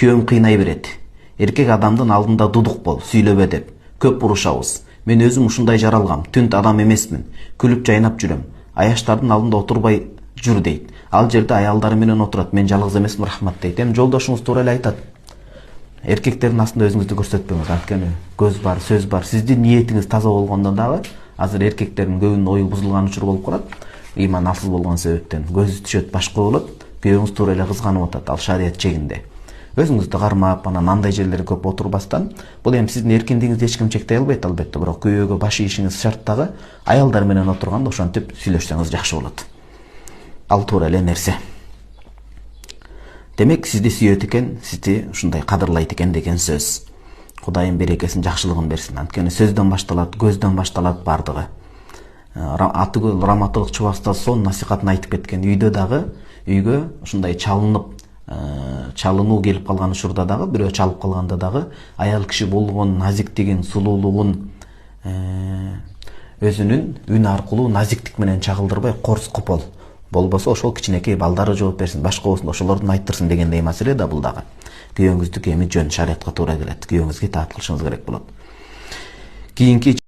күйөөм кыйнай берет. Эркек адамдын алдында дудук бол, сүйлөбө деп. Көп урушабыз. Мен өзүм ушундай жаралгам, түнт адам эмесмин. Күлүп жайнап жүрөм. Аяштардын алдында отурбай жүр дейт. Ал жерде аялдары менен отурат. Мен жалгыз эмесмин, рахмат дейт. Эми жолдошуңуз туура эле айтат. Эркектердин астында өзүңүздү көрсөтпөңүз. Анткени көз бар, сөз бар. Сиздин ниетиңиз таза болгондо дагы азыр эркектердин көбүнүн ою бузулган учур болуп калат. Ыйман алсыз болгон себептен көзү түшөт, башка болот. Күйөөңүз туура эле кызганып атат. Ал шарият чегинде. Өзүңүздү кармап, анан андай жерлерге көп отурбастан, бул эми сиздин эркиндигиңизди эч ким чектей албайт албетте, бирок күйөөгө баш ийишиңиз шарт дагы. Аялдар менен отурганда ошентип сүйлөшсөңүз жакшы болот. Ал туура эле нерсе. Демек, сизди сүйөт экен, сизди ушундай кадырлайт экен деген сөз. Кудайым берекесин, жакшылыгын берсин. Анткени сөздөн башталат, көздөн башталат бардыгы. Атыгүл Раматылык Чубастан сон насихатын айтып кеткен. Үйдө дагы, үйгө ушундай чалынуу келип калган учурда дагы, бирөө чалып калганда дагы аял киши болгон назиктигин, сулуулугун өзүнүн үн аркылуу назиктик менен чагылдырбай, корс копол болбосо ошол кичинекей балдары жооп берсин, башка болсун, ошолордун айттырсын дегендей маселе да бул дагы. Күйөөңүздүкү эми жөн, шариатка туура келет. Күйөөңүзгө итаат кылышыңыз керек болот. Кийинки